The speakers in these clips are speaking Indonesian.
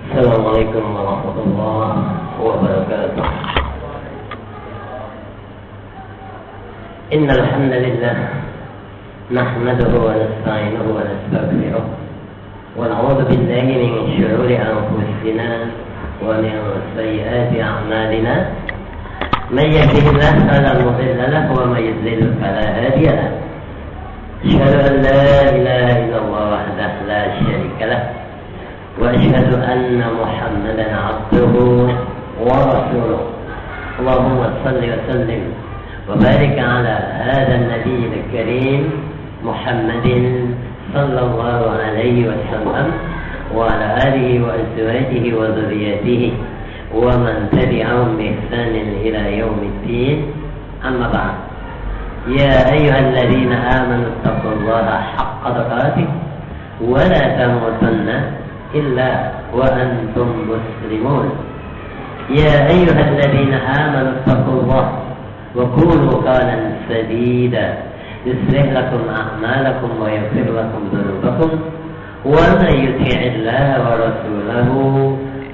Assalamualaikum warahmatullahi wabarakatuh. Innal hamdalillah nahmaduhu wa nasta'inuhu wa nastaghfiruh wa na'udzu billahi min shururi anfusina wa min sayyiati a'malina. Man yahdihillahu fala mudilla lahu wa man yudlil fala hadiya lahu. Asyhadu an la ilaha illallah wahdahu la syarika lahu وأشهد أن محمدا عبده ورسوله. اللهم صل وسلم وبارك على هذا النبي الكريم محمد صلى الله عليه وسلم وعلى آله وأزواجه وذريته ومن تبعهم بإحسان إلى يوم الدين. أما بعد، يا أيها الذين آمنوا اتقوا الله حق تقاته ولا تموتن إلا وأنتم مسلمون. يا أيها الذين آمنوا اتقوا الله وقولوا قولا سديدا يصلح لكم أعمالكم ويغفر لكم ذنوبكم ومن يطع الله ورسوله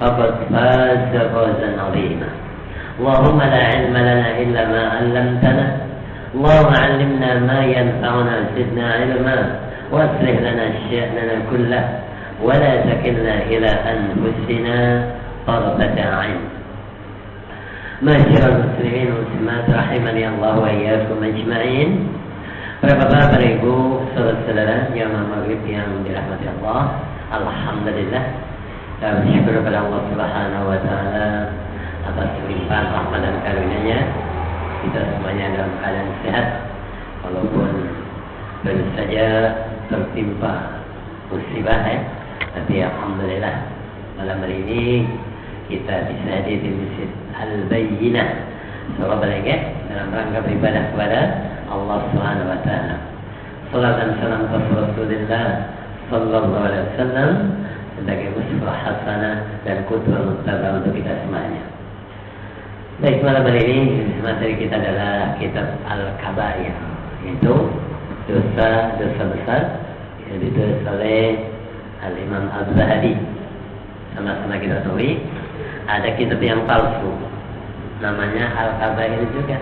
فقد فاز فوزا عظيما. اللهم لا علم لنا إلا ما علمتنا، اللهم علمنا ما ينفعنا وزدنا علما وأصلح لنا شأننا كله ولا تكلنا إلى أنفسنا طرفة عين. Masyaallah muslimin muslimat rahimani Allah wa iyyakum ajma'in. Para bapak, para ibu, saudara-saudara jamaah maghrib yang dirahmati Allah, alhamdulillah kita bersyukur kepada Allah Subhanahu wa taala atas limpahan rahmat dan karunia-Nya. Kita semuanya dalam keadaan sehat walaupun baru saja tertimpa musibah tapi alhamdulillah malam hari ini kita bisa hadir di Masjid Al-Bayyinah Surabaya dalam rangka beribadah kepada Allah Subhanahu wa taala. Salat dan salam kepada Rasulullah sallallahu alaihi wasallam sebagai uswah hasanah dan qudwah muttaba untuk kita semuanya. Baik, malam hari ini materi kita adalah kitab Al-Kabair, yaitu dosa-dosa besar yang ditulis oleh Al-Imam Az-Zahabi. Sama-sama kita tahu ada kitab yang palsu namanya Al-Kabair juga,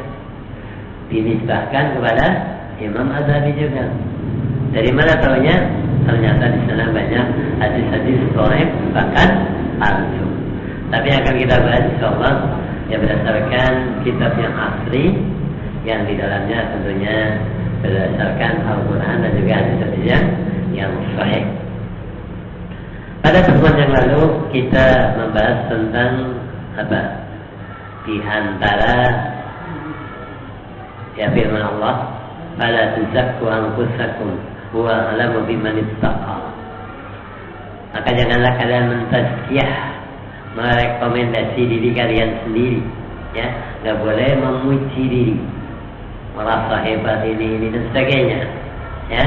dinisbahkan kepada Imam Az-Zahabi juga. Dari mana tahunya? Ternyata di sana banyak hadis-hadis sahih bahkan palsu. Tapi akan kita bahas insyaallah ya berdasarkan kitab yang asli yang di dalamnya tentunya berdasarkan Al-Quran dan juga hadis-hadis yang sahih. Pada pertemuan yang lalu kita membahas tentang apa? Di antara ya firman Allah, "Fala tuzakku anfusakum huwa a'lamu biman ittaqa." Maka janganlah kalian mentazkiyah, merekomendasi diri kalian sendiri, ya, enggak boleh memuji diri, merasa hebat ini dan sebagainya, ya.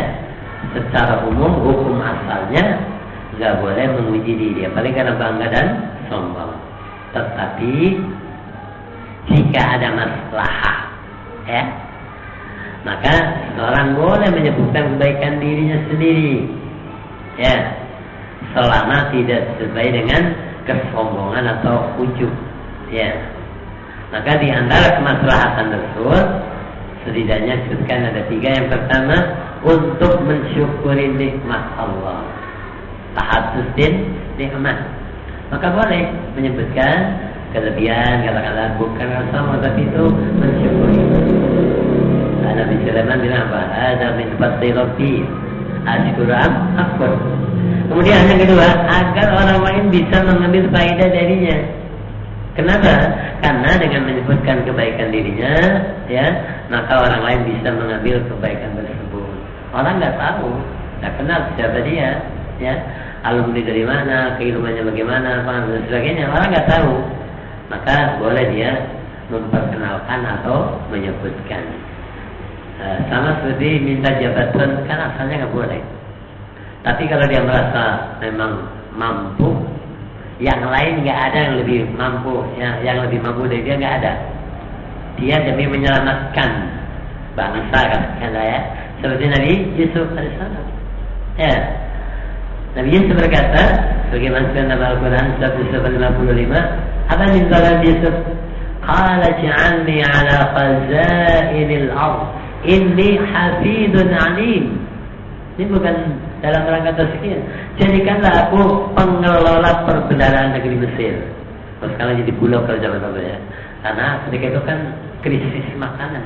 Secara umum hukum asalnya enggak boleh memuji diri, apalagi karena bangga dan sombong. Tetapi jika ada maslahah, ya, maka seorang boleh menyebutkan kebaikan dirinya sendiri, ya, selama tidak sesuai dengan kesombongan atau ujub, ya. Maka di antara kemaslahatan tersebut setidaknya disebutkan ada 3. Yang pertama, untuk mensyukuri nikmat Allah, tahaddusin nikmat. Maka boleh menyebutkan kelebihan, katakanlah bukan sama, tapi itu mensyukuri. Nabi Sulaiman bilang apa? Ada min fadli rabbi asykuru am akbar. Kemudian yang kedua, agar orang lain bisa mengambil faedah darinya. Kenapa? Karena dengan menyebutkan kebaikan dirinya, ya, maka orang lain bisa mengambil kebaikan tersebut. Orang nggak tahu, nggak kenal siapa dia, ya, alumni dari mana, keilmuannya bagaimana, dan sebagainya, orang nggak tahu. Maka boleh dia memperkenalkan atau menyebutkan. Sama seperti minta jabatan, kan asalnya nggak boleh. Tapi kalau dia merasa memang mampu, yang lain nggak ada yang lebih mampu, yang lebih mampu dari dia nggak ada. Dia demi menyelamatkan bangsa, katakanlah, ya, seperti Nabi Yusuf alaihissalam. Ya, Nabi Yusuf berkata, Sebagaimana dalam Al-Quran surat 55, apa minta Nabi Yusuf? Qala ja'alni ala khazainil ardh inni hafidun alim. Ini bukan dalam rangka tazkiyah. Jadikanlah aku pengelola perbendaharaan negeri Mesir. Terus sekarang jadi bulog kalau zaman dulu ya. Karena ketika itu kan krisis makanan.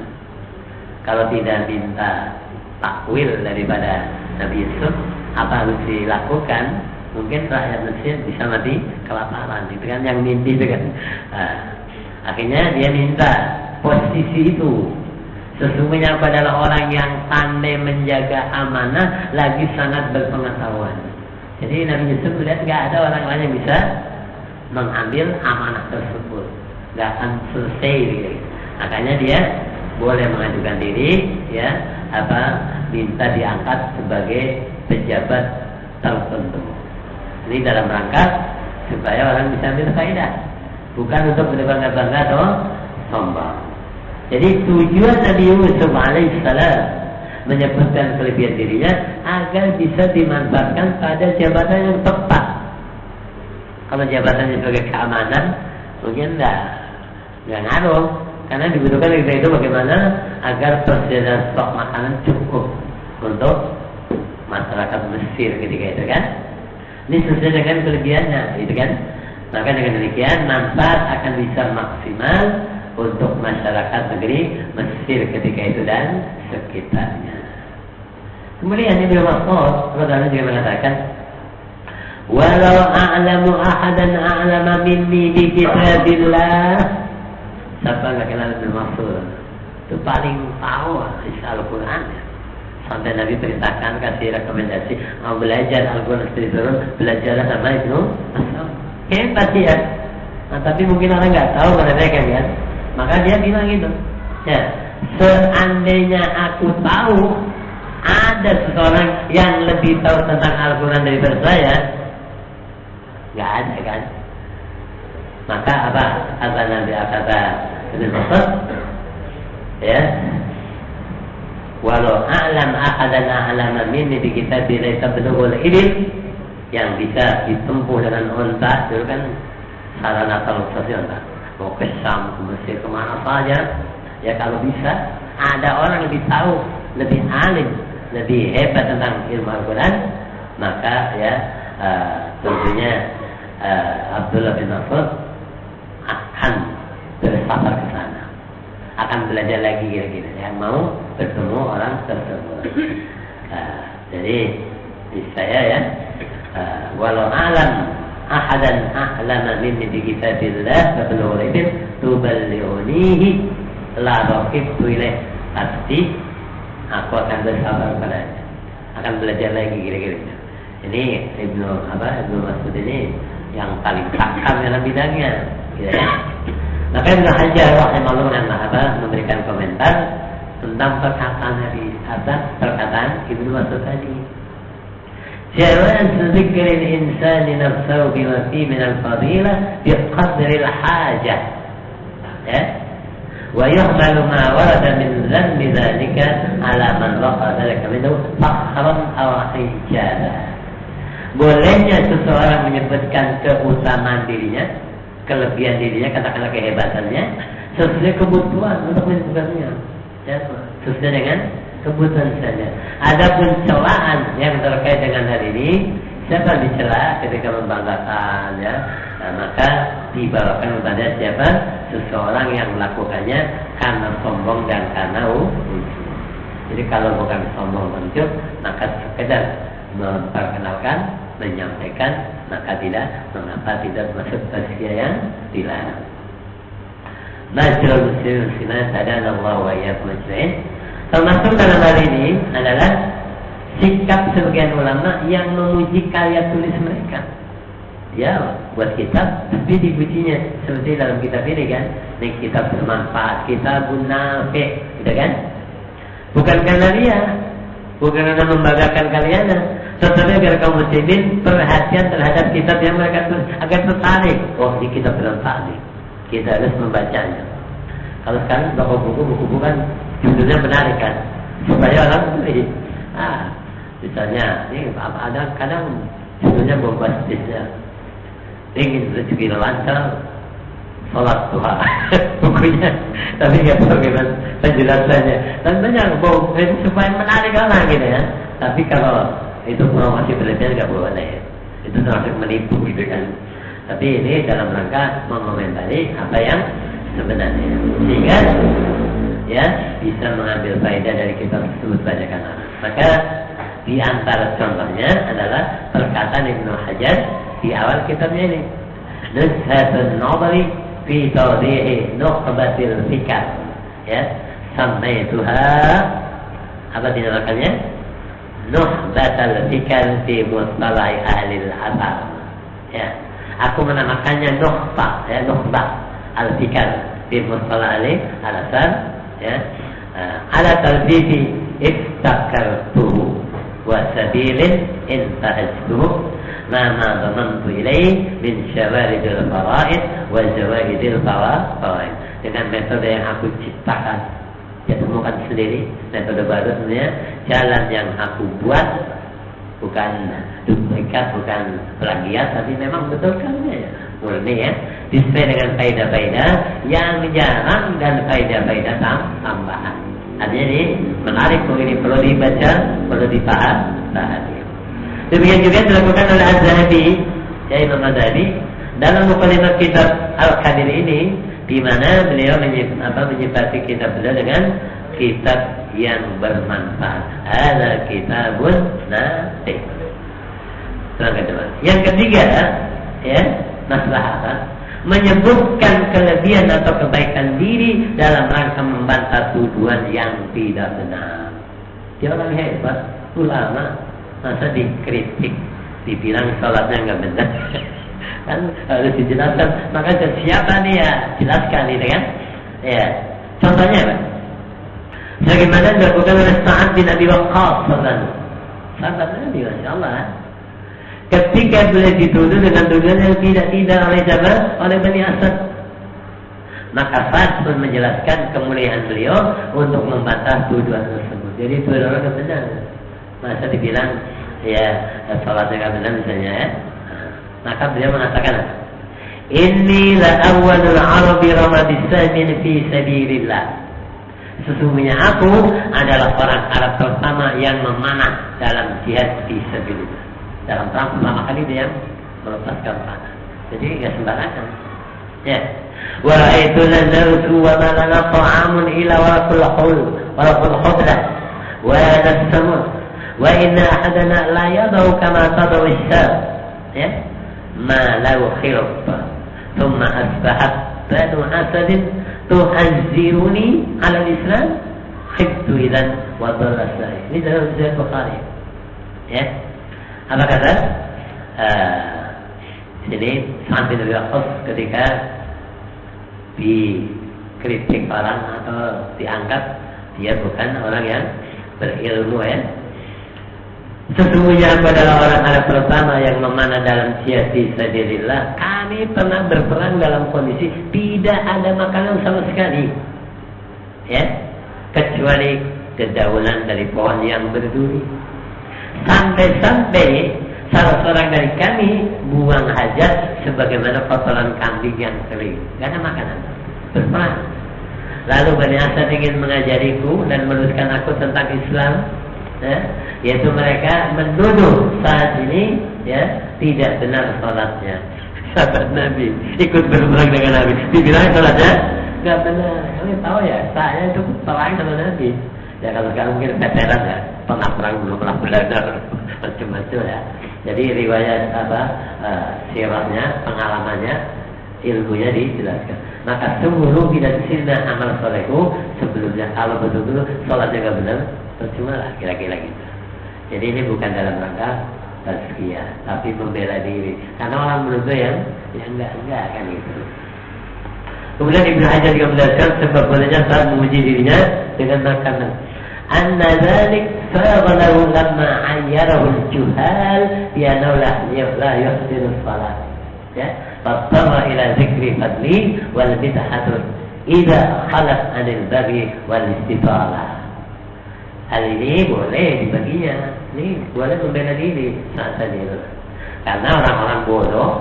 Kalau tidak minta takwil daripada Nabi Yusuf, apa harus dilakukan? Mungkin rakyat Mesir bisa mati kelaparan. Itu kan yang mimpi itu kan. Akhirnya dia minta posisi itu. Sesungguhnya aku adalah orang yang pandai menjaga amanah, lagi sangat berpengetahuan. Jadi Nabi Yusuf melihat nggak ada orang lain yang bisa mengambil amanah tersebut, nggak akan selesai gitu. Makanya dia boleh mengajukan diri, ya, minta diangkat sebagai pejabat tertentu. Ini dalam rangka supaya orang bisa ambil faedah, bukan untuk berbangga-bangga atau sombong. Jadi tujuan Nabi Yusuf alaihissalam menyebutkan kelebihan dirinya agar bisa dimanfaatkan pada jabatan yang tepat. Kalau jabatannya sebagai keamanan, mungkin nggak ngaruh, karena dibutuhkan kita itu bagaimana agar persediaan stok makanan cukup untuk masyarakat Mesir ketika itu kan. Ini sesuai dengan kelebihannya, gitu kan. Maka dengan demikian manfaat akan bisa maksimal untuk masyarakat negeri Mesir ketika itu dan sekitarnya. Kemudian Ibnu Mas'ud radhiyallahu juga mengatakan, "Walau a'lamu ahadan a'lama minni bi kitabillah." Siapa enggak kenal Ibnu Mas'ud? Itu paling tahu isi Al-Qur'an. Sampai Nabi perintahkan, kasih rekomendasi, mau belajar Al-Qur'an seperti turun, belajarlah sama Ibnu Mas'ud. Hebat ya. Nah, tapi mungkin orang enggak tahu mereka kan. Maka dia bilang gitu, ya, seandainya aku tahu ada seseorang yang lebih tahu tentang Al-Quran daripada saya, nggak ada kan? Maka apa? Kata Nabi kata Ibnu Mas'ud, ya, walau a'lam ahadan a'lama minni bi kitabillah tablughul ibil, yang bisa ditempuh dengan unta, itu kan sarana transportasi unta. Mau ke Syam, ke Mesir, kemana saja, ya kalau bisa ada orang lebih tahu, lebih alim, lebih hebat tentang ilmu Al-Quran, maka ya tentunya Abdullah bin Mas'ud akan bersafar ke sana, akan belajar lagi kira-kira, yang mau bertemu orang tersebut. Jadi saya ya, walau alam ahadan a'lama minni bi kitabillah tablughul ibil tuballighunihi la raqibtu ilaih, pasti aku akan bersabar padanya, akan belajar lagi kira-kira. Ini Ibnu Mas'ud ini yang paling pakar dalam bidangnya, gitu ya. Maka Ibnu Hajar rahimahullah memberikan komentar tentang perkataan Ibnu Mas'ud tadi. جواز ذكر الإنسان نفسه بما فيه من الفضيلة بقدر الحاجة، ويحمل ما ورد من ذم ذلك على من وقع ذلك منه فخرا أو حجابا. Bolehnya seseorang menyebutkan keutamaan dirinya, kelebihan dirinya, katakanlah kehebatannya, sesuai kebutuhan untuk menyebutkannya, ya, sesuai dengan kebutuhan saja. Adapun celaan yang terkait dengan hal ini, siapa dicela ketika membanggakan, ya, maka dibawakan kepada siapa? Seseorang yang melakukannya karena sombong dan karena ujub. Jadi kalau bukan sombong ujub, maka sekedar memperkenalkan, menyampaikan, maka mengapa tidak masuk tazkiyah yang dilarang. Masyaallah muslimin hadanallahu wa iyyakum ajma'in. Termasuk dalam hal ini adalah sikap sebagian ulama yang memuji karya tulis mereka. Ya, buat kitab, tapi dipujinya seperti dalam kitab ini kan, ini kitab bermanfaat, kitabun nafi', gitu kan? Bukan karena dia, bukan karena membanggakan kalian, tetapi agar kaum muslimin perhatian terhadap kitab yang mereka tulis, agar tertarik. Oh, ini kitab bermanfaat nih, kita harus membacanya. Kalau sekarang buku-buku kan judulnya menarik kan, supaya orang beli. Misalnya ini ada kadang Judulnya bombastisnya, ingin rezeki lancar, sholat duha. Bukunya, tapi nggak tahu gimana penjelasannya. Dan banyak itu supaya menarik orang gitu ya. Tapi kalau itu promosi berlebihan nggak boleh. Itu termasuk menipu gitu kan. Tapi ini dalam rangka mengomentari apa yang sebenarnya, sehingga ya bisa mengambil faedah dari kitab tersebut banyakkan orang. Maka di antara contohnya adalah perkataan Ibnu Hajar di awal kitabnya ini, Nuzhatun Nadari fi tawdihi nukhbatil fikr, ya, samaituha, apa dinamakannya, nukhbatul fikr fi mustalah ahli al-athar, ya, aku menamakannya nukhbah, ya, nukhbah al-fikr fi mustalah ahli al-athar, ya, ala tarbibi iftakartuhu wa sabilin intahajtuhu ma dhamantu ilaih min syawaridil faraid wa zawaidil faraid, dengan metode yang aku ciptakan, ya, temukan sendiri, metode baru sebenarnya, jalan yang aku buat bukan duplikat, bukan plagiat, tapi memang betul kan ya, murni ya, disesuai dengan faedah-faedah yang jarang dan faedah-faedah tambahan. Artinya ini menarik, ini perlu dibaca, perlu dipahami. Demikian juga dilakukan oleh Az-Zahabi, ya, Imam Az-Zahabi dalam mukadimah kitab Al-Qadir ini, di mana beliau menyifati kitab beliau dengan kitab yang bermanfaat. Ada kitabun nafi. Yang ketiga, ya, maslahah, menyebutkan kelebihan atau kebaikan diri dalam rangka membantah tuduhan yang tidak benar. Dia orang hebat, ulama, masa dikritik, dibilang sholatnya nggak benar, kan harus dijelaskan. Maka siapa dia, jelaskan ini kan? Ya, contohnya apa? Bagaimana dilakukan oleh Sa'ad bin Abi Waqqas, sahabat Nabi, Masya Allah. Ketika beliau dituduh dengan tuduhan yang tidak oleh siapa? Oleh Bani Asad, maka Sa'ad pun menjelaskan kemuliaan beliau untuk membantah tuduhan tersebut. Jadi tuduhan orang benar. Masa dibilang ya salatnya nggak benar misalnya, ya. Maka beliau mengatakan, Inni la awwalul arabi ramadissamin fi sabilillah. Sesungguhnya aku adalah orang Arab pertama yang memanah dalam jihad fi sabilillah. Dalam perang pertama kali dia melepaskan panah. Jadi nggak sembarangan. Ya. Wa ra'aitu lanawtu wa ma lana ta'amun ila warqul khudra wa nasamut wa inna ahadana la yadau kama tadaw as-sab, ya, ma lau khirab thumma asbahat banu asadin tuhazziruni ala al-islam khibtu idan wa dhalla sa'i. Ini dalam Sahih Bukhari, ya. Apa kata sini Sa'ad bin Abi Waqqas ketika dikritik orang atau dianggap dia bukan orang yang berilmu, ya. Sesungguhnya aku adalah orang Arab pertama yang memanah dalam jihad fi sabilillah. Kami pernah berperang dalam kondisi tidak ada makanan sama sekali, ya, kecuali dedaunan dari pohon yang berduri. Sampai-sampai salah seorang dari kami buang hajat sebagaimana kotoran kambing yang kering. Gak ada makanan, berperang. Lalu Bani Asad ingin mengajariku dan meneruskan aku tentang Islam, ya, yaitu mereka menuduh saat ini, ya, tidak benar sholatnya. Sahabat Nabi ikut berperang dengan Nabi, dibilang sholatnya gak benar. Kalian tahu ya, saya itu perang sama Nabi. Ya kalau sekarang mungkin veteran, ya, pernah perang belum pernah belajar macam-macam, ya. Jadi riwayat sirahnya, pengalamannya, ilmunya dijelaskan. Maka sungguh tidak disina amal solehku sebelumnya. Kalau betul-betul sholatnya nggak benar, percuma lah, kira-kira gitu. Jadi ini bukan dalam rangka tazkiyah, tapi membela diri. Karena orang menuduh yang enggak kan gitu. Kemudian Ibnu Hajar juga menjelaskan sebab bolehnya saat memuji dirinya dengan makanan. Anna dzalik faghalahu lamma ayyarahu al-juhal bi annahu la yuhsinu shalah. Ya, fattara ila dzikri fadli wal bid'atu idza khalat 'anil baghi wal istitalah. Hal ini boleh dibaginya. Ini boleh membela diri saat tadi itu. Karena orang-orang bodoh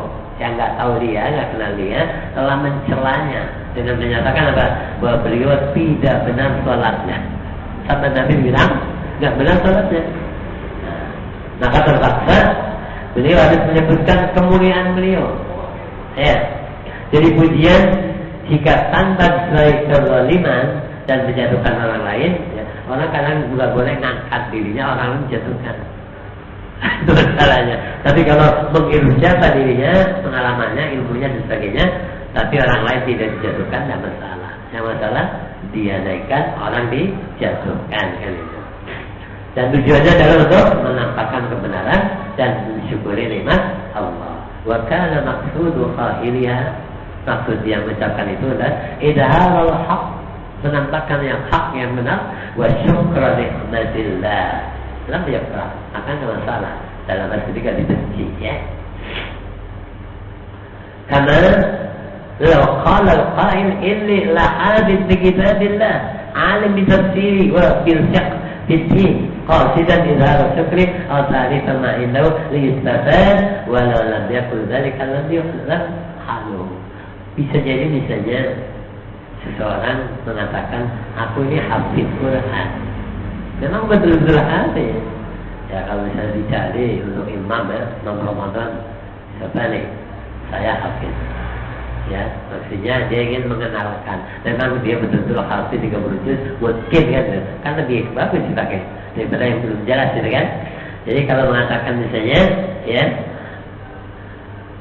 yang nggak tahu dia, nggak kenal dia, telah mencelanya dengan menyatakan apa? Bahwa beliau tidak benar sholatnya. Sampai Nabi bilang nggak benar sholatnya. Maka terpaksa beliau harus menyebutkan kemuliaan beliau. Ya. Jadi pujian jika tanpa disertai kezaliman dan menjatuhkan orang lain, ya, orang kadang juga boleh ngangkat dirinya, orang lain menjatuhkan. Itu masalahnya. Tapi kalau menghiruskan dirinya, pengalamannya, ilmunya dan sebagainya, tapi orang lain tidak dijatuhkan, tidak masalah. Yang masalah dia naikkan, orang dijatuhkan kan itu. Dan tujuannya adalah untuk menampakkan kebenaran dan mensyukuri nikmat Allah. Wa kana maqsudu qa'iliha, maksud yang mengucapkan itu adalah idharul haq, menampakkan yang hak, yang benar, wa syukra nikmatillah. Dalam yakra akan ada masalah dalam hal ketika dibenci, ya. Karena law qala al-qa'il inni la hadith bi kitabillah alim bi tafsiri wa bil fiqh fi qasidan idhar syukri aw ta'rif ma indahu li istafad wa law lam yakul dzalika lam yuhlam halu. Bisa jadi misalnya seseorang mengatakan aku ini hafiz Quran. Memang betul-betul ada ya. Ya kalau misalnya dicari untuk imam ya, imam Ramadan, siapa nih? Saya hafiz. Ya, maksudnya dia ingin mengenalkan. Memang dia betul-betul hafiz 30 juz, mungkin kan? Kan lebih bagus dipakai daripada yang belum jelas, gitu kan? Jadi kalau mengatakan misalnya, ya,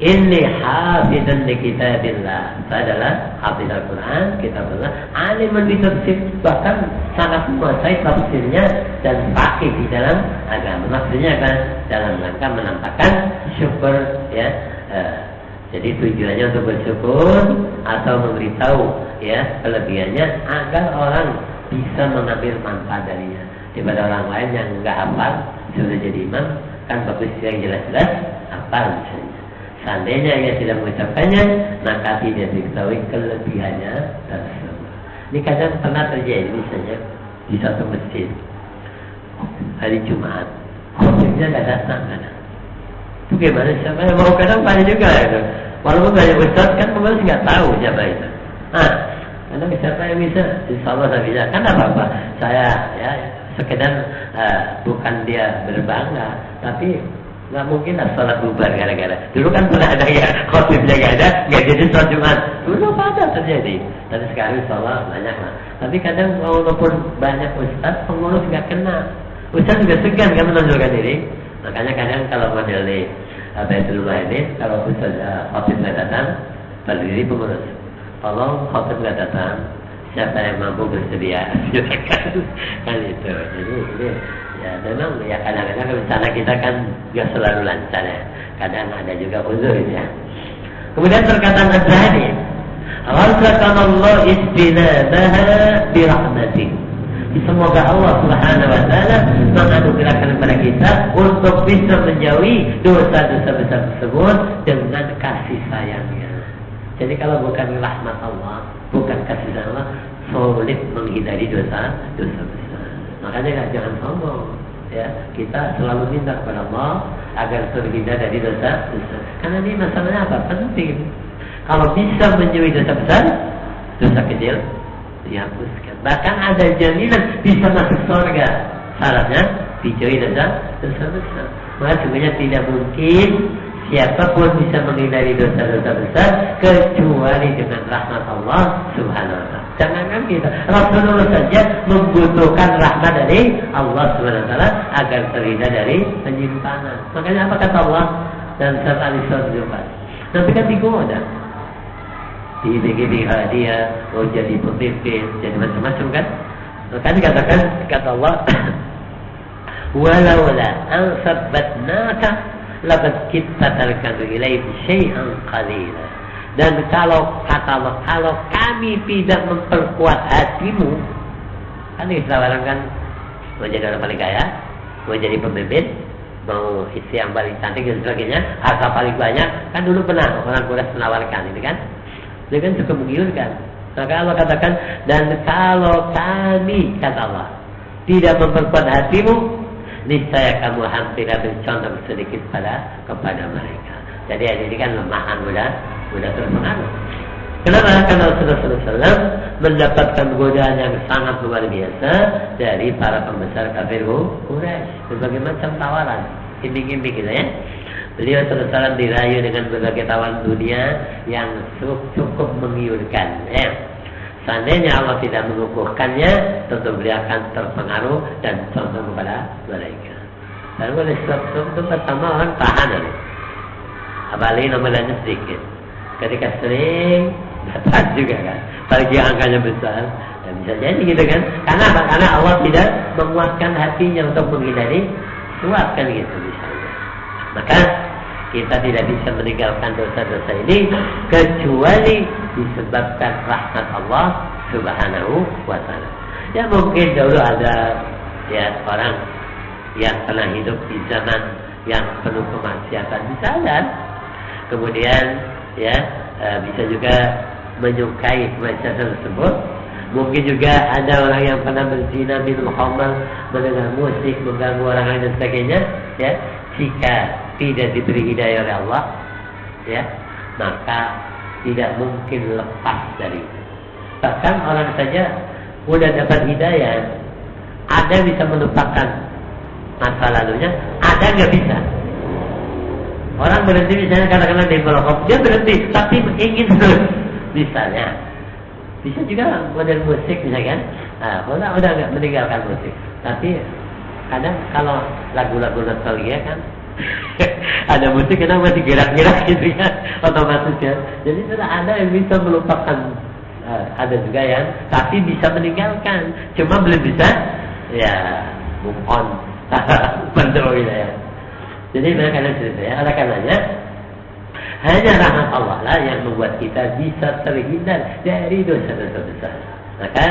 inni hafizun li kitabillah, saya adalah hafiz Al-Quran, kitabullah, alimun bi tafsir, bahkan sangat menguasai tafsirnya dan pakai di dalam agama. Maksudnya kan dalam rangka menampakkan syukur, ya. Jadi tujuannya untuk bersyukur atau memberitahu, ya, kelebihannya agar orang bisa mengambil manfaat darinya. Daripada orang lain yang enggak hafal sudah jadi imam, kan bagus yang jelas-jelas hafal misalnya. Seandainya ia tidak mengucapkannya, maka tidak diketahui kelebihannya tersebut. Ini kadang pernah terjadi misalnya di satu masjid hari Jumat, khotibnya nggak datang, kan? Itu gimana? Siapa yang mau? Kadang banyak juga itu. Walaupun banyak ustaz kan pengurus nggak tahu siapa itu. Kadang siapa yang bisa? Insyaallah saya bisa. Kan apa-apa. Saya ya sekedar bukan dia berbangga, tapi nggak mungkin lah sholat bubar gara-gara. Dulu kan pernah ada ya khotibnya nggak jadi sholat Jumat. Dulu pada terjadi. Tapi sekarang sholat banyak lah. Tapi kadang walaupun banyak ustaz, pengurus nggak kena. Ustaz juga segan kan menonjolkan diri. Makanya kadang kalau model di Baitul ini, kalau ustaz khotib nggak datang, berdiri pengurus. Tolong khotib nggak datang. Siapa yang mampu bersedia? Kan itu. Jadi ini. Ya, memang ya kadang-kadang rencana kita kan nggak selalu lancar ya. Kadang ada juga uzur ya. Kemudian perkataan Az-Zahabi, "Razzaqanallahu istinabaha bi rahmatih." Semoga Allah Subhanahu wa taala menganugerahkan kepada kita untuk bisa menjauhi dosa-dosa besar tersebut dengan kasih sayangnya. Jadi kalau bukan rahmat Allah, bukan kasih sayang Allah, sulit menghindari dosa-dosa besar. Makanya jangan sombong, ya. Kita selalu minta kepada Allah agar terhindar dari dosa besar. Karena ini masalahnya apa? Penting. Kalau bisa menjauhi dosa besar, dosa kecil dihapuskan. Bahkan ada jaminan bisa masuk surga. Syaratnya dijauhi dosa besar. Maka sebenarnya tidak mungkin siapapun bisa menghindari dosa-dosa besar kecuali dengan rahmat Allah Subhanahu wa taala. Jangankan kita, Rasulullah saja membutuhkan rahmat dari Allah Subhanahu wa taala agar terhindar dari penyimpanan. Makanya apa kata Allah dan surat Al-Isra 24? Nanti kan digoda. Di hadiah, mau jadi pemimpin, jadi macam-macam kan? Maka dikatakan kata Allah, walaula an sabbatnaka laqad kitta tarkanu ilaihi syai'an qalila. Dan kalau kata Allah, kalau kami tidak memperkuat hatimu, kan ditawarkan kan mau jadi orang paling kaya, mau jadi pemimpin, mau istri yang paling cantik dan sebagainya, harta paling banyak, kan dulu pernah orang Quraisy menawarkan ini kan? Dia kan cukup menggiurkan. Maka Allah katakan, dan kalau kami, kata Allah, tidak memperkuat hatimu, niscaya kamu hampir condong sedikit kepada mereka. Jadi ini kan lemahan mudah terpengaruh. Kenapa? Karena Rasulullah SAW mendapatkan godaan yang sangat luar biasa dari para pembesar kafir Quraisy, berbagai macam tawaran, iming-iming gitu ya. Beliau SAW dirayu dengan berbagai tawaran dunia yang cukup menggiurkan ya. Seandainya Allah tidak mengukuhkannya, tentu beliau akan terpengaruh dan condong kepada mereka. Dan oleh sebab itu pertama orang tahan, apalagi nominalnya sedikit. Ketika sering dapat juga kan, apalagi angkanya besar, ya bisa jadi gitu kan. Karena Allah tidak menguatkan hatinya untuk menghindari suap kan gitu misalnya. Maka kita tidak bisa meninggalkan dosa-dosa ini kecuali disebabkan rahmat Allah Subhanahu wa ta'ala. Ya mungkin dahulu ada ya orang yang pernah hidup di zaman yang penuh kemaksiatan bisa ada. Kemudian ya bisa juga menyukai kemaksiatan tersebut. Mungkin juga ada orang yang pernah berzina, minum khamr, mendengar musik, mengganggu orang lain dan sebagainya. Ya, jika tidak diberi hidayah oleh Allah, ya, maka tidak mungkin lepas dari itu. Bahkan orang saja udah dapat hidayah, ada bisa melupakan masa lalunya, ada nggak bisa. Orang berhenti misalnya karena dia merokok, dia berhenti, tapi ingin terus. Misalnya, bisa juga model musik misalkan, udah nggak meninggalkan musik, tapi kadang kalau lagu-lagu nostalgia kan, ada musik kadang masih gerak-gerak gitu ya, otomatis ya. Jadi sudah ada yang bisa melupakan, ada juga yang tapi bisa meninggalkan, cuma belum bisa ya move on, control gitu ya. Jadi mereka cerita ya, oleh karenanya hanya rahmat Allah lah yang membuat kita bisa terhindar dari dosa-dosa besar. Maka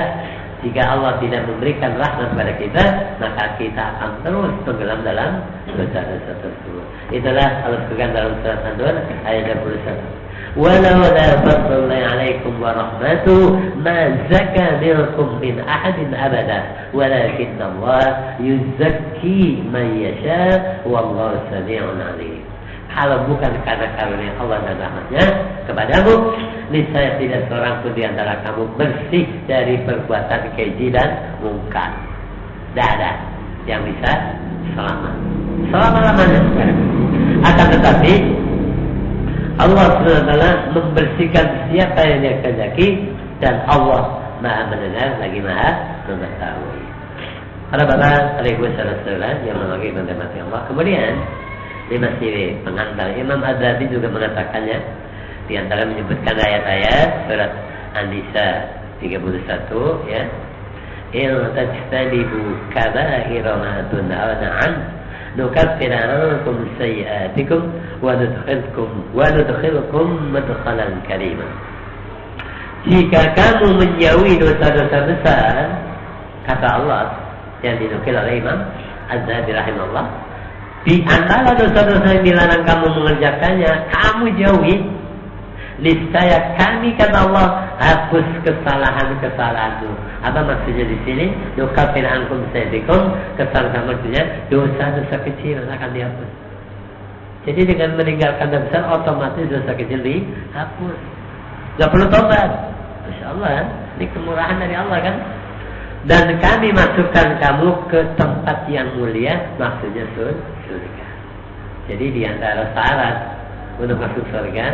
jika Allah tidak memberikan rahmat kepada kita, maka kita akan terus tenggelam dalam dosa-dosa tersebut. Itulah Allah sebutkan dalam surat An-Nur ayat 21. Walau la fadlullahi 'alaikum wa rahmatuhu ma zaka minkum min ahadin abada walakinna Allah yuzakki man yasha wallahu samii'un 'aliim. Kalau bukan karena karunia Allah dan rahmatnya kepadamu, niscaya tidak seorang pun di antara kamu bersih dari perbuatan keji dan mungkar. Tidak ada yang bisa selamat selama-lamanya. Akan tetapi Allah SWT membersihkan siapa yang dia kehendaki, dan Allah Maha mendengar lagi Maha mengetahui. Para bapak, para ibu, saudara-saudara yang mengagumi mendemati Allah. Kemudian ini masih pengantar. Imam Az-Zahabi juga mengatakannya, di antara menyebutkan ayat-ayat surat An-Nisa 31 ya. Il tajtanibu kaba'ira ma tunhauna 'an nukaffir 'ankum sayyi'atikum wa nudkhilkum madkhalan karima. Jika kamu menjauhi dosa-dosa besar, kata Allah yang dinukil oleh Imam Az-Zahabi rahimahullah, di antara dosa-dosa yang dilarang kamu mengerjakannya, kamu jauhi. Niscaya kami, kata Allah, hapus kesalahan-kesalahanmu. Apa maksudnya di sini? Nukafir ankum sayyidikum, kesalahan maksudnya dosa-dosa kecil akan dihapus. Jadi dengan meninggalkan dosa besar, otomatis dosa kecil dihapus. Gak perlu tobat. Masya Allah, ini kemurahan dari Allah kan. Dan kami masukkan kamu ke tempat yang mulia, maksudnya surga. Jadi di antara syarat untuk masuk surga,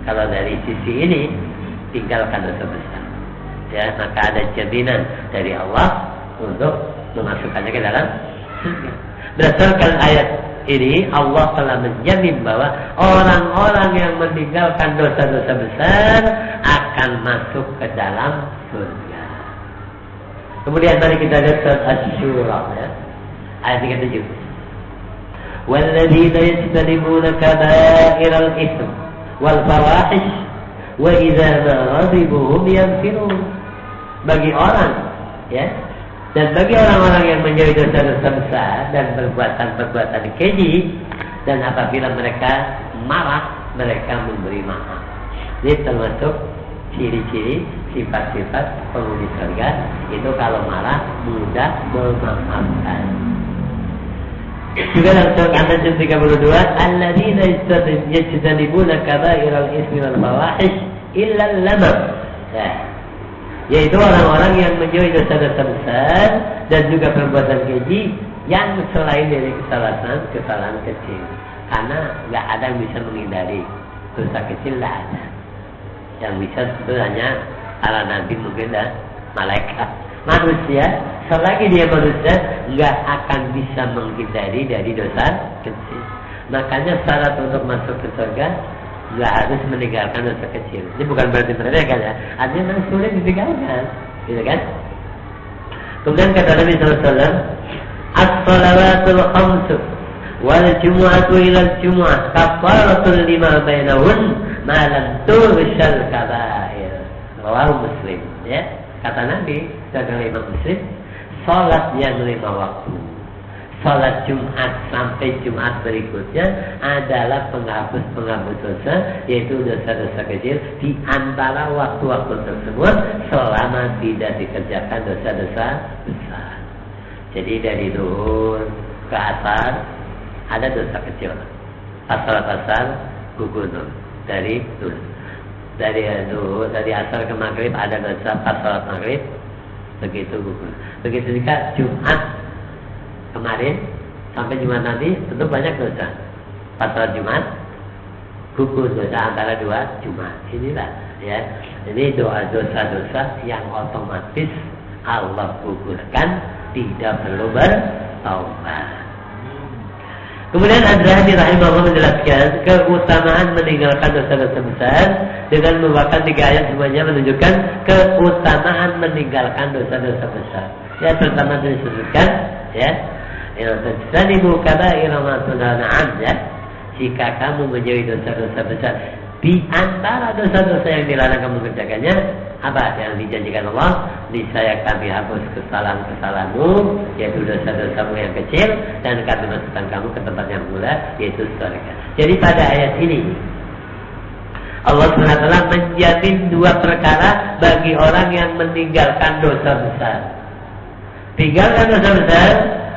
kalau dari sisi ini tinggalkan dosa besar, ya, maka ada jaminan dari Allah untuk memasukkannya ke dalam surga. Berdasarkan ayat ini, Allah telah menjamin bahwa orang-orang yang meninggalkan dosa-dosa besar akan masuk ke dalam surga. Kemudian mari kita lihat surat Asy-Syura ya, ayat 37. Walladzina yajtanibuna kaba'iral itsm wal fawahish wa idza ghadibu hum yaghfirun. Bagi orang ya, dan bagi orang-orang yang menjauhi dosa-dosa besar dan perbuatan-perbuatan keji, dan apabila mereka marah, mereka memberi maaf. Ini termasuk ciri-ciri sifat-sifat penghuni surga, itu kalau marah mudah memaafkan. Juga dalam surat An-Najm 32, alladzina yajtanibuna kaba'iral ismi wal fawahish illa al-lamam. Yaitu orang-orang yang menjauhi dosa-dosa besar dan juga perbuatan keji yang selain dari kesalahan kecil. Karena nggak ada yang bisa menghindari dosa kecil, nggak ada. Yang bisa sebenarnya para nabi mungkin dan malaikat. Manusia, selagi dia manusia, nggak akan bisa menghindari dari dosa kecil. Makanya syarat untuk masuk ke surga nggak harus meninggalkan dosa kecil. Ini bukan berarti mereka ya. Artinya memang sulit ditinggalkan, gitu kan? Kemudian kata Nabi SAW, as-salawatul khamsu wal jumu'atu ilal jumu'ah kafaratul lima bainahun ma lam turshal kabair. Rawahu Muslim. Ya, kata Nabi dalam Imam Muslim, salat yang 5 waktu, salat Jumat sampai Jumat berikutnya adalah penghapus dosa, yaitu dosa-dosa kecil di antara waktu-waktu tersebut selama tidak dikerjakan dosa-dosa besar. Jadi dari zuhur ke asar ada dosa kecil, asar gugur dari zuhur. Dari asar ke maghrib ada dosa pas salat maghrib, begitu gugur. Begitu juga Jumat kemarin sampai Jumat nanti tentu banyak dosa. Pas salat Jumat gugur dosa antara 2 Jumat. Inilah ya. Ini dosa-dosa yang otomatis Allah gugurkan, tidak perlu bertaubat. Kemudian Al-Zahabi rahimahullah menjelaskan keutamaan meninggalkan dosa-dosa besar dengan membawakan 3 ayat semuanya menunjukkan keutamaan meninggalkan dosa-dosa besar. Ya, pertama disebutkan ya, tajtanibu kaba'ira ma tunhana an, ya. Jika kamu menjauhi dosa-dosa besar, di antara dosa-dosa yang dilarang kamu kerjakannya apa yang dijanjikan Allah? Niscaya kami hapus kesalahan-kesalahanmu, yaitu dosa-dosamu yang kecil, dan kami masukkan kamu ke tempat yang mulia, yaitu surga. Jadi pada ayat ini Allah SWT menjamin 2 perkara bagi orang yang meninggalkan dosa besar. Tinggalkan dosa besar,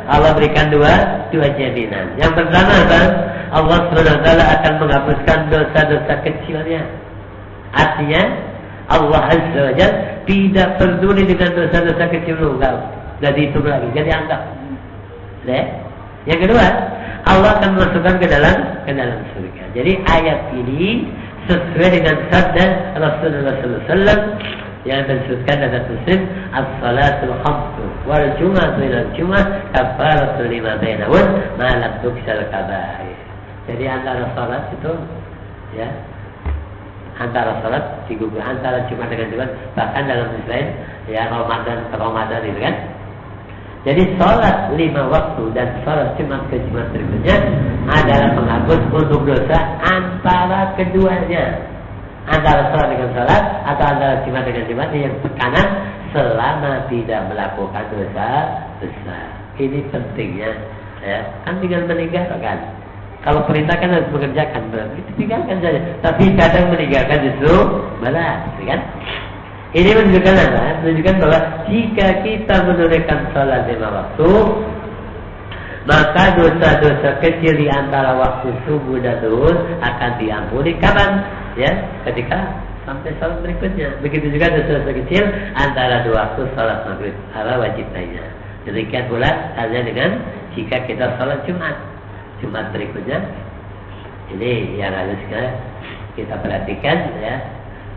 Allah berikan dua jaminan. Yang pertama apa? Allah SWT akan menghapuskan dosa-dosa kecilnya. Artinya Allah Azza wa Jalla tidak peduli dengan dosa-dosa kecil lu, enggak dihitung lagi, jadi anggap. Yang kedua, Allah akan memasukkan ke dalam surga. Jadi ayat ini sesuai dengan sabda Rasulullah SAW yang disebutkan dalam Muslim, as-salatul khamsu wal jumu'atu ilal jumu'ah kafaratul lima bainahun ma lam tuksal kabair. Jadi antara salat itu ya, antara salat digugur, antara Jumat dengan Jumat, bahkan dalam Islam ya Ramadan ke Ramadan itu kan. Jadi salat 5 waktu dan salat Jumat ke Jumat berikutnya adalah penghapus untuk dosa antara keduanya. Antara salat dengan salat atau antara Jumat dengan Jumat yang tekanan selama tidak melakukan dosa besar. Ini pentingnya ya. Kan tinggal meninggalkan. Kalau perintah kan harus mengerjakan, berarti tinggalkan saja. Tapi kadang meninggalkan justru malas, kan? Ini menunjukkan apa? Menunjukkan bahwa jika kita menunaikan salat 5 waktu, maka dosa-dosa kecil di antara waktu subuh dan zuhur akan diampuni. Kapan? Ya, ketika sampai salat berikutnya. Begitu juga dosa-dosa kecil antara 2 waktu salat maghrib, ala wajib lainnya. Demikian pula halnya dengan jika kita salat Jumat berikutnya. Ini yang harus kita perhatikan ya,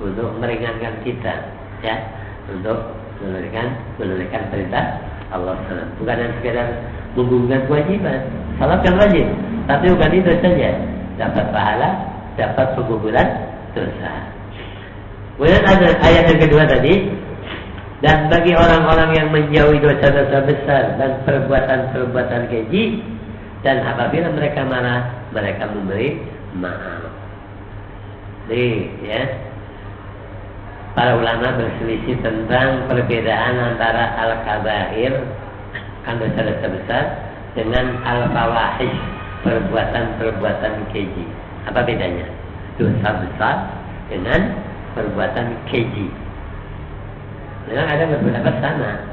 untuk meringankan kita ya, untuk menunaikan perintah Allah SWT. Bukan yang sekedar menggugurkan kewajiban. Salat kan wajib, tapi bukan itu saja, dapat pahala, dapat pengguguran dosa. Kemudian ada ayat yang kedua tadi, dan bagi orang-orang yang menjauhi dosa-dosa besar dan perbuatan-perbuatan keji, dan apabila mereka marah, mereka memberi maaf. Nih, ya. Para ulama berselisih tentang perbedaan antara al-kabair, kan dosa-dosa besar, dengan al-fawahish, perbuatan-perbuatan keji. Apa bedanya? Dosa besar dengan perbuatan keji. Memang ada beberapa sama.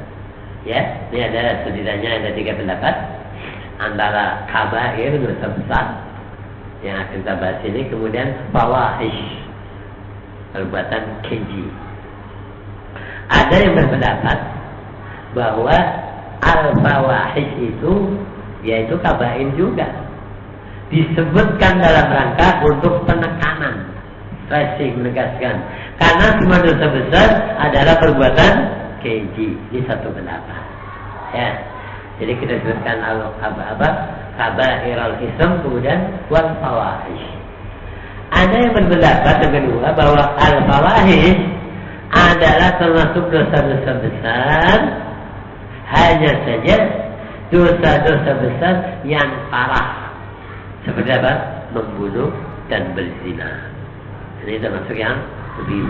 Ya, ini ada setidaknya ada 3 pendapat. antara kabair dosa besar yang akan kita bahas ini, kemudian fawahish, perbuatan keji. Ada yang berpendapat bahwa al-fawahish itu yaitu kabair juga, disebutkan dalam rangka untuk penekanan, stressing, menegaskan, karena semua dosa besar adalah perbuatan keji. Ini satu pendapat ya. Jadi kita sebutkan kabairul ism, kemudian wal fawahish. Ada yang berpendapat yang kedua bahwa al fawahish adalah termasuk dosa-dosa besar, hanya saja dosa-dosa besar yang parah, seperti apa? Membunuh dan berzina. Ini termasuk yang lebih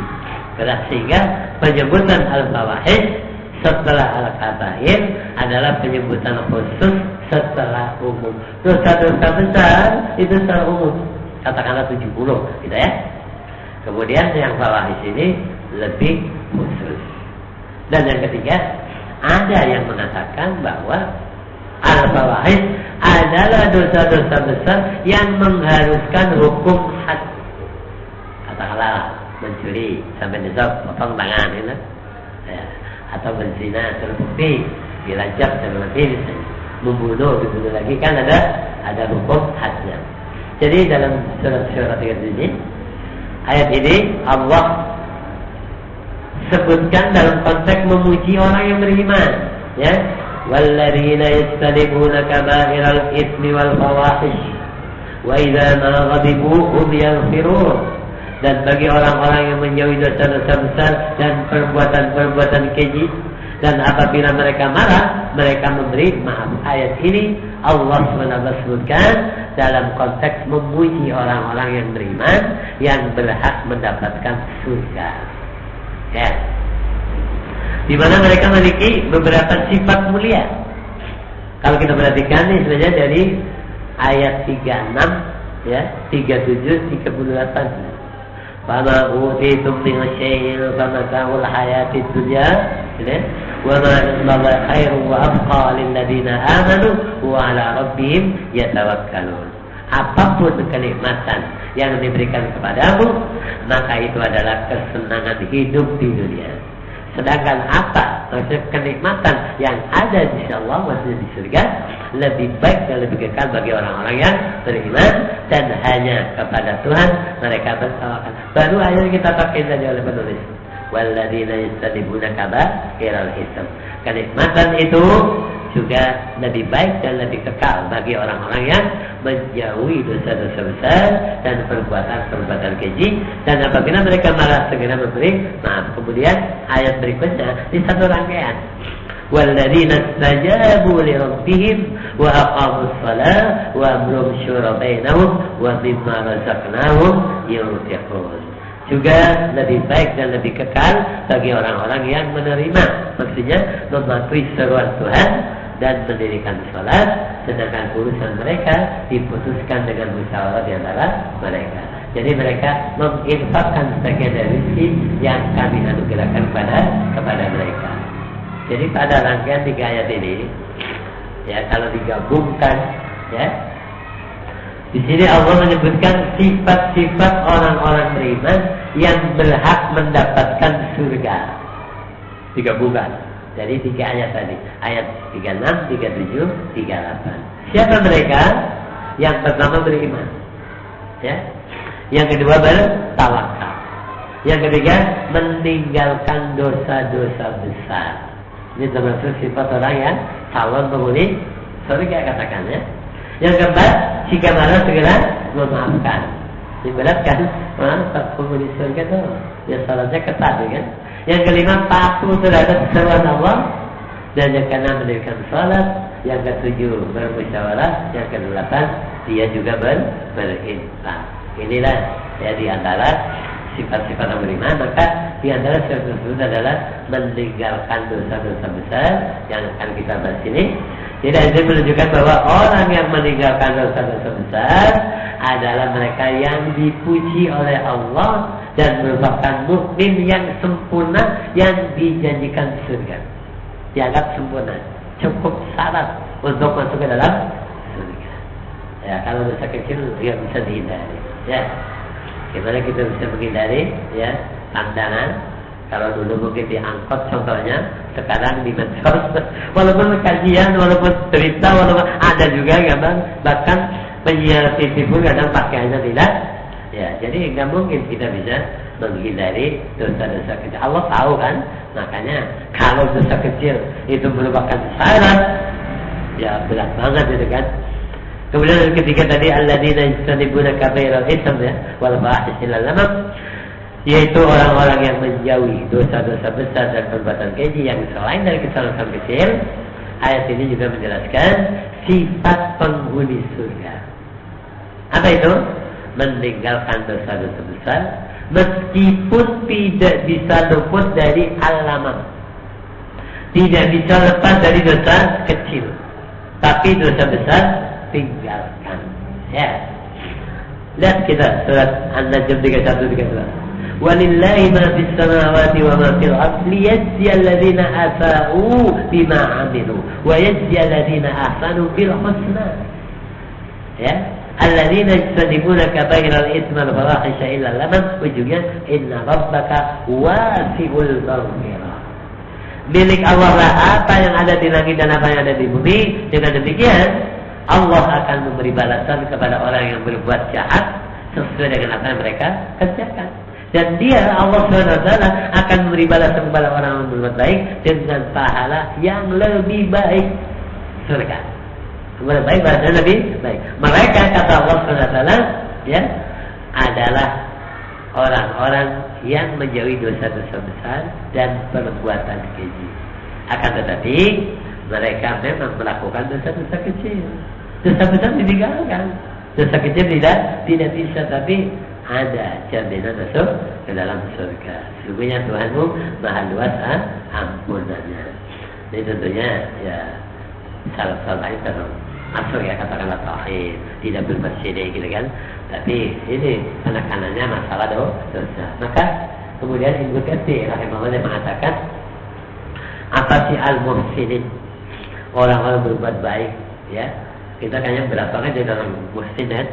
berat, sehingga penyebutan al-fawahish setelah al-kabair adalah penyebutan khusus setelah umum. Dosa-dosa besar itu secara umum, katakanlah 70 gitu ya. Kemudian yang fawahish ini lebih khusus. Dan yang ketiga, ada yang mengatakan bahwa al-fawahish adalah dosa-dosa besar yang mengharuskan hukum had. Katakanlah mencuri sampai nisab potong tangan, ya, atau berzina terbukti dilacak sampai mati misalnya, membunuh dibunuh lagi, kan ada hukum hadnya. Jadi dalam surat ini, ayat ini Allah sebutkan dalam konteks memuji orang yang beriman, ya. Walladzina yajtanibuna kaba'iral itsmi wal fawahish wa idza ma ghadibu hum yaghfirun. Dan bagi orang-orang yang menjauhi dosa-dosa besar dan perbuatan-perbuatan keji, dan apabila mereka marah, mereka memberi maaf. Ayat ini Allah SWT sebutkan dalam konteks memuji orang-orang yang beriman yang berhak mendapatkan surga, ya, di mana mereka memiliki beberapa sifat mulia. Kalau kita perhatikan ini sebenarnya dari ayat 36, ya, 37, 38. Fama utitum min syai'in famata'ul hayatid dunya, wa ma indallahi khairun wa abqa lil ladzina amanu wa 'ala rabbihim yatawakkalun. Apapun kenikmatan yang diberikan kepadamu, maka itu adalah kesenangan hidup di dunia. Sedangkan apa maksud kenikmatan yang ada di Allah, maksudnya di surga, lebih baik dan lebih kekal bagi orang-orang yang beriman dan hanya kepada Tuhan mereka bertawakal. Baru ayat kita pakai saja oleh penulis. Walladzina yajtanibuna kaba'iral itsm. Kenikmatan itu juga lebih baik dan lebih kekal bagi orang-orang yang menjauhi dosa-dosa besar dan perbuatan-perbuatan keji, dan apabila mereka malah segera memberi maaf. Kemudian ayat berikutnya di satu rangkaian, walladzina istajabu li rabbihim wa aqamus shalah wa amruhum syura bainahum wa mimma razaqnahum yunfiqun. Juga lebih baik dan lebih kekal bagi orang-orang yang menerima, maksudnya mematuhi seruan Tuhan dan mendirikan salat, sedangkan urusan mereka diputuskan dengan musyawarah di antara mereka. Jadi mereka menginfakkan sebagian dari rezeki yang kami anugerahkan kepada mereka. Jadi pada rangkaian 3 ayat ini, ya, kalau digabungkan, ya, di sini Allah menyebutkan sifat-sifat orang-orang beriman yang berhak mendapatkan surga. Digabungkan. Jadi 3 ayat tadi, ayat 36, 37, 38. Siapa mereka? Yang pertama beriman, ya. Yang kedua bertawakal. Yang ketiga meninggalkan dosa-dosa besar. Ini termasuk sifat orang yang calon penghuni surga, katakannya. Yang keempat, jika marah segera memaafkan. Ini berat kan? Maaf, penghuni surga itu ya salatnya ketat, kan? Yang kelima, patuh terhadap seruan Allah. Dan yang keenam, mendirikan salat. Yang ketujuh, bermusyawarah. Yang kedelapan, dia juga berinfak. Inilah ya di antara sifat-sifat orang beriman. Maka di antara sifat tersebut adalah meninggalkan dosa-dosa besar yang akan kita bahas ini. Jadi ini menunjukkan bahwa orang yang meninggalkan dosa-dosa besar adalah mereka yang dipuji oleh Allah dan merupakan mukmin yang sempurna yang dijanjikan surga. Dianggap sempurna, cukup syarat untuk masuk ke dalam Ya, kalau dosa kecil nggak bisa dihindari. Ya, gimana kita bisa menghindari? Ya, tantangan. Kalau dulu mungkin diangkut contohnya, sekarang di medsos. Walaupun kajian, walaupun cerita, walaupun ada juga kadang bahkan penyiar TV pun kadang pakaiannya tidak. Ya, jadi nggak mungkin kita bisa menghindari dosa-dosa kecil. Allah tahu kan, makanya kalau dosa kecil itu merupakan syarat, ya berat banget itu kan. Kemudian yang ketiga tadi alladzina yajtanibuna kaba'iral itsm ya wal fawahisha illal lamam, yaitu orang-orang yang menjauhi dosa-dosa besar dan perbuatan keji yang selain dari kesalahan kecil. Ayat ini juga menjelaskan sifat penghuni surga. Apa itu? Meninggalkan dosa-dosa besar meskipun tidak bisa luput dari al-lamam. Tidak bisa lepas dari dosa kecil. Tapi dosa besar tinggalkan. Ya. Lihat kita surat An-Najm 31-32. Walillahi ma fis samawati wa ma fil ardi liyajzi alladziina asa'u bima 'amilu wa yajzi alladziina ahsanu bil husna. Ya. Alladziina yajtanibuna kaba'iral itsmi wal fawahisha illa lamam, ujungnya inna rabbaka wasi'ul maghfirah. Milik Allah lah apa yang ada di langit dan apa yang ada di bumi. Dengan demikian Allah akan memberi balasan kepada orang yang berbuat jahat sesuai dengan apa yang mereka kerjakan. Dan dia Allah SWT akan memberi balasan kepada orang yang berbuat baik dengan pahala yang lebih baik, surga. Lebih baik, bahasa lebih baik. Mereka kata Allah SWT ya adalah orang-orang yang menjauhi dosa-dosa besar dan perbuatan keji. Akan tetapi mereka memang melakukan dosa-dosa kecil. Dosa besar ditinggalkan, dosa kecil tidak bisa, tapi ada jaminan masuk ke dalam surga. Sesungguhnya Tuhanmu maha luas ampunannya. Ini tentunya ya salah itu masuk ya, katakanlah tauhid, tidak berbuat syirik gitu kan. Tapi ini anak-anaknya masalah dosa. Maka kemudian Ibnu Katsir rahimahullah mengatakan apa sih al-muhsinin? Orang-orang berbuat baik ya. Kita kayaknya berapa kan di dalam muhsinat.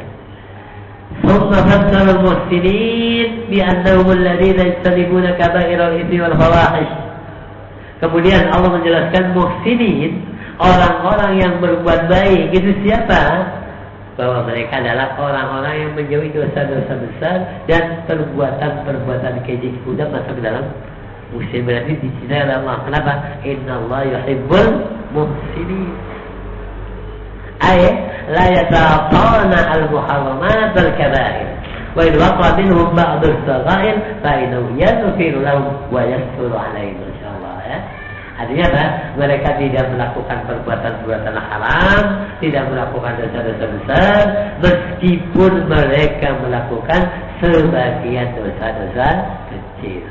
Summa fassara al-muhsinin bi annahum alladziina yajtanibuna kaba'iral itsmi wal fawahish. Kemudian Allah menjelaskan muhsinin, orang-orang yang berbuat baik itu siapa? Bahwa mereka adalah orang-orang yang menjauhi dosa-dosa besar dan perbuatan-perbuatan keji. Sudah masuk ke dalam muhsin, berarti dicintai oleh Allah. Kenapa? Innallaha yuhibbul muhsinin. La yata'atana al-muharramat wal-kaba'ir wa in waqa minhum ba'du as-saghair fa innahu yaghfiru lahum wa yasturu 'alaihim, insyaallah ya. Artinya apa? Mereka tidak melakukan perbuatan-perbuatan haram, tidak melakukan dosa-dosa besar, meskipun mereka melakukan sebagian dosa-dosa kecil.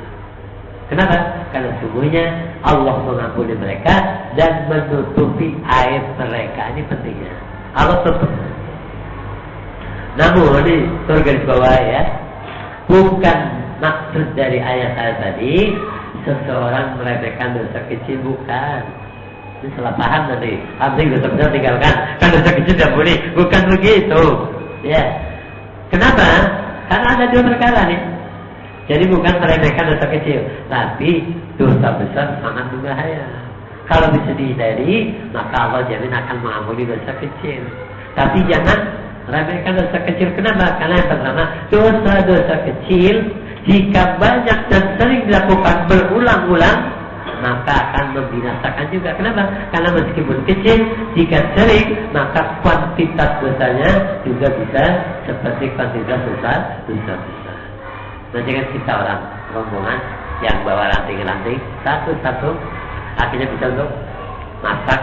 Kenapa? Karena sungguhnya Allah mengampuni mereka dan menutupi aib mereka. Ini pentingnya. Allah tutup. Namun ini garis bawah ya, bukan maksud dari ayat-ayat tadi seseorang meremehkan dosa kecil, bukan. Ini salah paham nanti. Artinya dosa besar tinggalkan, kan dosa kecil tidak boleh. Bukan begitu. Ya. Kenapa? Karena ada dua perkara nih. Jadi bukan meremehkan dosa kecil, tapi dosa besar sangat berbahaya. Kalau bisa dihindari, maka Allah jamin akan mengampuni dosa kecil. Tapi jangan remehkan dosa kecil. Kenapa? Karena yang pertama, dosa-dosa kecil jika banyak dan sering dilakukan berulang-ulang, maka akan membinasakan juga. Kenapa? Karena meskipun kecil, jika sering, maka kuantitas dosanya juga bisa seperti kuantitas dosa besar. Nanti kan kita orang rombongan yang bawa ranting-ranting satu-satu, akhirnya bisa untuk masak.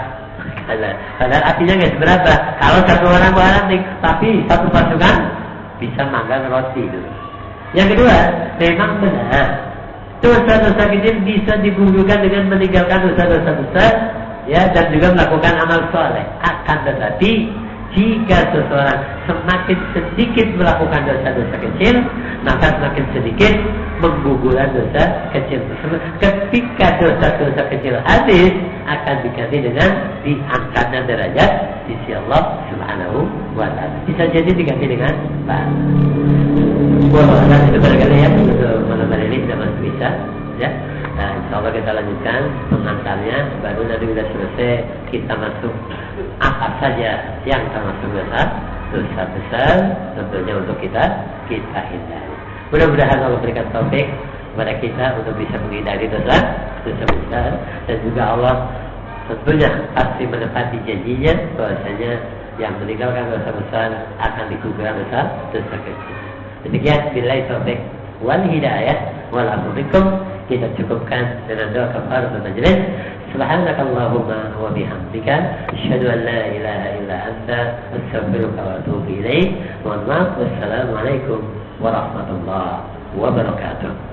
Padahal artinya nggak seberapa. Kalau satu orang bawa ranting, tapi satu pasukan bisa makan roti itu. Yang kedua, memang benar dosa-dosa kecil bisa digugurkan dengan meninggalkan dosa-dosa besar, ya, dan juga melakukan amal soleh. Akan tetapi jika seseorang semakin sedikit melakukan dosa-dosa kecil, maka semakin sedikit menggugurkan dosa kecil tersebut. Ketika dosa-dosa kecil habis, akan diganti dengan diangkatnya derajat di sisi Allah Subhanahu wa ta'ala. Bisa jadi diganti dengan ba. Wah, itu barangkali ya untuk malam ini sudah masuk bisa, ya. Nah, insya Allah kita lanjutkan pengantarnya. Baru nanti sudah selesai kita masuk apa saja yang termasuk dosa besar tentunya untuk kita hindari. Mudah-mudahan Allah berikan taufik kepada kita untuk bisa menghindari dosa besar, dan juga Allah tentunya pasti menepati janjinya bahwasanya yang meninggalkan dosa besar akan dikuburkan dosa kecil. Demikian billahi taufik wal hidayah wal afu bikum. Kita cukupkan dengan doa kafaratul majlis. Subhanakallahumma wa bihamdika asyhadu an la ilaha illa anta astaghfiruka wa atubu ilaik. Mohon maaf. Wassalamualaikum warahmatullahi wabarakatuh.